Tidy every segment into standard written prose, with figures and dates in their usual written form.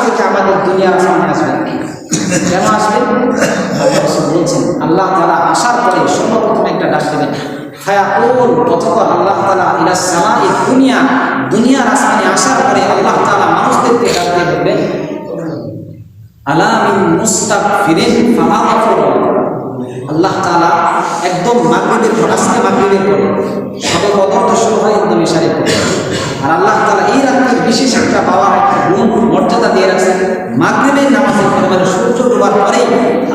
থেকে আমাদের দুনিয়ার সামনে আসবেন। কেন আসবেন? বলছেন আল্লাহ তাআলা আসার পরে সর্বপ্রথম একটা ডাক দেবেন, ফায়াকুল, অতঃপর আল্লাহ তাআলা ইলা সামাই দুনিয়া, দুনিয়ার আসমানে আসার পরে আল্লাহ তাআলা মানুষদেরকে ডাক দিয়ে বলবেন, আলা মিন মুস্তাগফিরিন ফাআগফির। আল্লাহ তাআলা একদম মাগরিবের পর, আজকে মাগরিবের পরে সবে বদর তো শুরু হয় একদম ইশারের পরে। আর আল্লাহ তাআলা এই রাতের বিশেষ একটা পাওয়ার, একটা গুণ, মর্যাদা দিয়ে রাখছেন। মাগরিবের নামাজের পরে মানে সূর্য ডোবার পরেই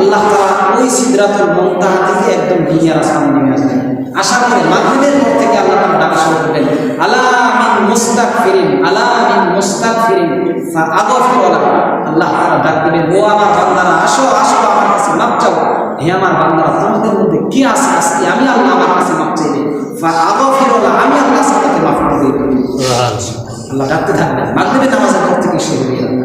আল্লাহ তাআলা ওই সিদরাতুল মুনতাহা থেকে একদম দুনিয়ার আসমানে নেমে আসবেন। আসার পরে মাগরিবের পর থেকে আল্লাহ তাআলা ডাক শুরু করবেন, আলা মিন মুস্তাগফিরিন, আলা মিন মুস্তাগফিরিন ফাআগফির লাহু। আল্লাহ তাআলা ডাক দিবেন, ও আমার বান্দারা, আসো আসো আমার কাছে মাপ চাও। হে আমার বান্দারা, তোমাদের মধ্যে কি আছে আজকে আমি আল্লাহ আমার কাছে মাপ চাইবে, ফাআগফির লাহু, আমি আল্লাহ তাকে মাফ করে দেব। আল্লাহ ডাকতে থাকবেন। মাগরিবের নামাজের পর থেকে শুরু হয়ে যাবে।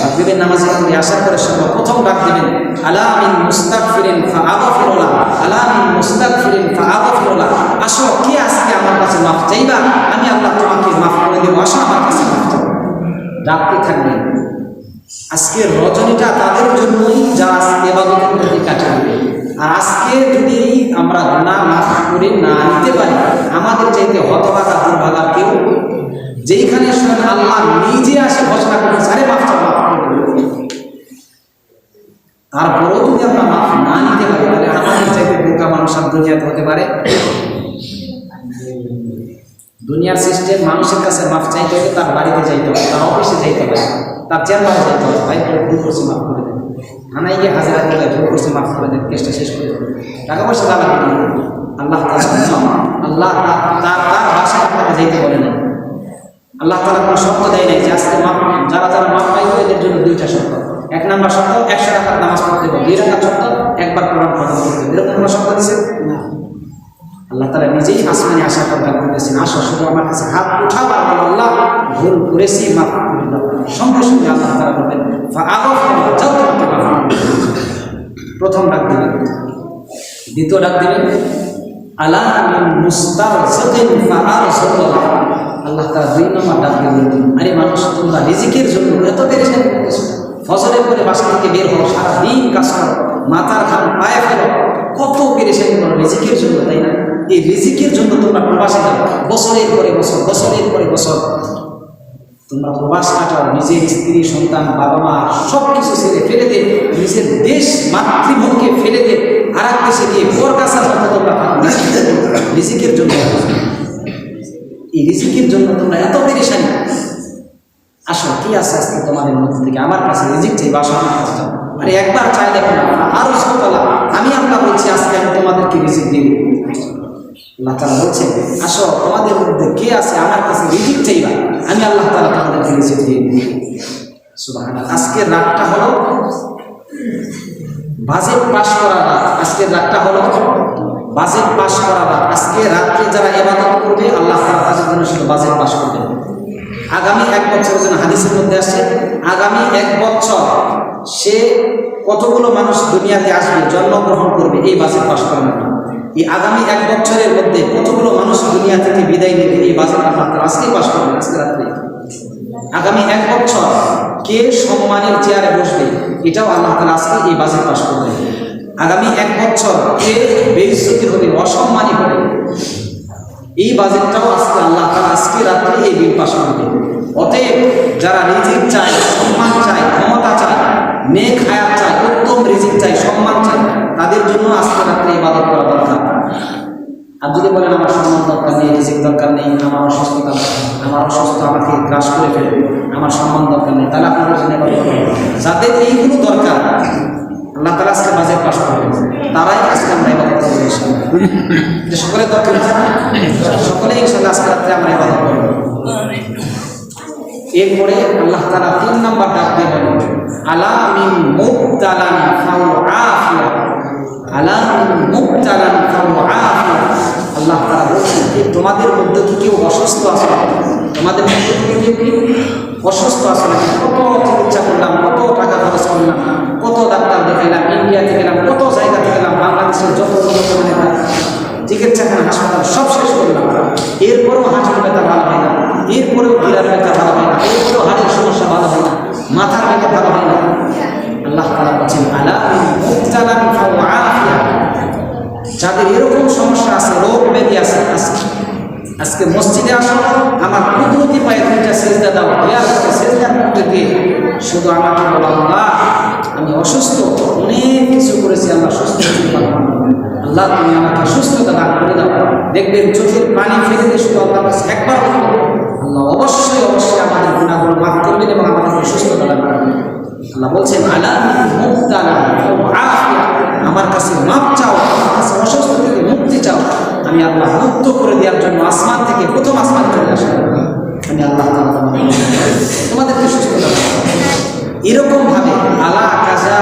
মাগরিবের নামাজের পরে আসার পরে সর্বপ্রথম ডাক দিবেন, আলা মিন মুস্তাগফিরিন ফাআগফির লাহু, আলা মিন মুস্তাগফিরিন ফাআগফির লাহু। আসো, কি আজকে আমার কাছে মাফ চাইবা, আমি আল্লাহ তোমাকে মাফ করে দেব, আসো আমার কাছে মাফ চাও। ডাকতে থাকবেন। আজকের রজনীটা তাদের জন্যই যারা ইবাদতের মধ্যে কাটাবে। আর আজকে যদি আমরা গুনাহ মাফ করে না নিতে পারি, আমাদের চাইতে হতভাগা দুর্ভাগা কেউ, যেইখানে শুনেন আল্লাহ নিজে আসে ঘোষণা করেন, আরে মাফ চাও, মাফ করে দেব। তারপরেও যদি আমরা মাফ না নিতে পারি, তাহলে আমাদের চাইতে বোকা মানুষ আর দুনিয়াতে হতে পারে? দুনিয়ার সিস্টেম, মানুষের কাছে মাফ চাইতে হবে, তার বাড়িতে যাইতে হবে, তার অফিসে যাইতে হবে, তার চেম্বারে যাইতে হবে, ভাই ভুল করছে মাফ করে দেন, থানায় গিয়ে হাজিরা করে ভুল করছে মাফ করে দেন, কেসটা শেষ করে দেন, টাকা পয়সা দাবা কিনে আল্লাহ আল্লাহ তার ভাষায় আপনাকে যাইতে বলে না। আল্লাহ তাআলা কোনো শর্ত দেয় নাই যে আজকে মাফ, যারা যারা মাফ পাইবে এদের জন্য দুইটা শর্ত। এক নাম্বার শর্ত 100 রাকাত নামাজ পড়তে হবে, 2 রাকাত শর্ত একবার কোরআন পড়তে হবে। এরকম কোনো শর্ত দিয়েছে না। আল্লাহ তাআলা নিজেই আসমানে আসার পর ডাক দিয়েছেন, আসো, শুধু আমার কাছে হাত উঠাবার পর আল্লাহ ভুল করেছি, মাফ করে দাও। সঙ্গে সঙ্গে আল্লাহ তাআলা বলবেন, ফাআগফির লাহু, যাও তোমাকে মাফ করে দিই। প্রথম ডাক দিবেন। দ্বিতীয় ডাক দিবেন, আলা মিন মুস্তারজিকিন ফাআরজিক লাহু। আল্লাহ তাআলা 2 নম্বর ডাক দিবেন, আরে মানুষ, তোমরা রিজিকের জন্য এত পেরেশানি করতেছো, ফজরের পরে বাসা থেকে বের হও, সারাদিন কাজ করো, মাথার ঘাম পায়ে ফেলো, কত পেরেশানি করো রিজিকের জন্য, তাই না? এই রিজিকের জন্য তোমরা প্রবাসে যাও, বছরের পরে বছর, বছরের পরে বছর তোমরা প্রবাস কাটাও, নিজের স্ত্রী সন্তান বাবা মা সব কিছু ছেড়ে ফেলে দিয়ে, নিজের দেশ মাতৃভূমিকে ফেলে দিয়ে আর এক দেশে গিয়ে পরগাছার মতো তোমরা রিজিকের জন্য। এই রিজিকের জন্য তোমরা এত পেরেশানি। আসো, কি আছে আজকে তোমাদের মধ্যে থেকে আমার কাছে রিজিক চাই, বাসা আমার কাছে যাও। আরে একবার চাই দেখো না, আরো সতলা, আমি আল্লাহ বলছি আজকে আমি তোমাদেরকে রিজিক দিব। আল্লাহ তাআলা বলছেন, আসো, তোমাদের মধ্যে কে আছে আমার কাছে রিজিক চাইবা, আমি আল্লাহ তাআলা তোমাদেরকে রিজিক দিয়ে দিব। সুবহানাল্লাহ। আজকের রাতটা হলো বাজেট পাস করা রাত। আজকের রাতটা হলো বাজেট পাস করা রাত। আজকে রাত্রে যারা ইবাদত করবে আল্লাহ তাআলা তাদের জন্য শুধু বাজেট পাস করবে। আগামী 1 বছরের জন্য হাদিসের মধ্যে আসছে, আগামী 1 বছর সে কতগুলো মানুষ দুনিয়াতে আসবে, জন্মগ্রহণ করবে, এই বাজেট পাস করার জন্য। এই আগামী 1 বছরের মধ্যে কতগুলো মানুষ দুনিয়া থেকে বিদায় নেবে, এই বাজেট আল্লাহ তাআলা আজকেই পাস করবে, আজকে রাত্রে। আগামী 1 বছর কে সম্মানের চেয়ারে বসবে, এটাও আল্লাহ তাআলা আজকে এই বাজেট পাস করবে। আগামী 1 বছর কে বেইজ্জতি হবে, অসম্মানী হবে, এই বাজেটটাও আজকে আল্লাহ তাআলা আজকে রাত্রে এই বিল পাস করবে। অতএব যারা রিজিক চায়, সম্মান চায়, ক্ষমতা চায়, নেক হায়াত চায়, উত্তম রিজিক চায়, সম্মান চায়, তাদের জন্য আজকে রাত্রে ইবাদত করা দরকার। আর যদি বলেন আমার সম্মান দরকার নেই, রিজিক দরকার নেই, আমার অসুস্থতা, আমার অসুস্থ আমাকে গ্রাস করে ফেলে, আমার সম্মান দরকার নেই, তাহলে আপনাদের জন্য ইবাদত করবেন। যাদের এইগুলো দরকার আল্লাহ তাআলা আজকে বাজেট পাস করবেন, তারাই আজকে আমরা ইবাদত করব ইনশাআল্লাহ। যে সকলের দরকার আছে না, সকলে ইনশাআল্লাহ আজকে রাত্রে আমরা ইবাদত করব। এরপরে আল্লাহ তাআলা 3 নম্বর ডাক দিয়ে বলেন, আলা মিন মুবতালান ফাউআফিয়া, আলা মিন মুবতালান ফাউআফিয়া। আল্লাহ তাআলা বলছেন যে তোমাদের মধ্যে কি কেউ অসুস্থ আছে? তোমাদের মধ্যে কেউ কি অসুস্থ আছে নাকি? কত চিকিৎসা করলাম, কত টাকা খরচ করলাম, কত ডাক্তার দেখাইলাম, ইন্ডিয়াতে গেলাম, কত জায়গাতে গেলাম, বাংলাদেশের যত চিকিৎসাখানা হাসপাতাল সব শেষ করলাম, এরপরেও হাঁটুর ব্যথা ভালো হয় না, এরপরেও গিরার ব্যথা ভালো হয় না, এরপরেও হাড়ের সমস্যা ভালো হয় না, যাদের এরকম সমস্যা আছে, রোগ ব্যাধি আছে, আজকে মসজিদে আসো, আমার কুদরতি পায়ে দুইটা সেজদা দাও, দেওয়ার পরে সেজদার মধ্যে দিয়ে শুধু আমাকে বলো, আল্লাহ আমি অসুস্থ, অনেক কিছু করেছি, আল্লাহ সুস্থ করতে পারলাম না। আল্লাহ তুমি আমাকে সুস্থতা দান করে দাও। দেখবেন চোখের পানি ফেলে দিয়ে শুধু আল্লাহর কাছে একবার বলবো, আল্লাহ অবশ্যই অবশ্যই আমাদের গুনাহগুলো মাফ করবেন এবং আমাদেরকে সুস্থতা দান করবেন। আল্লাহ বলছেন, আলা মুক্তালা আফিয়া, আমার কাছে মাপ চাও, আমার কাছে অসুস্থ থেকে মুক্তি চাও, আমি আল্লাহ মুক্ত করে দেওয়ার জন্য আসমান থেকে প্রথম আসমান চলে আসলাম, আমি আল্লাহ তোমাদেরকে সুস্থতা দান। এরকম ভাবে আলা কাজা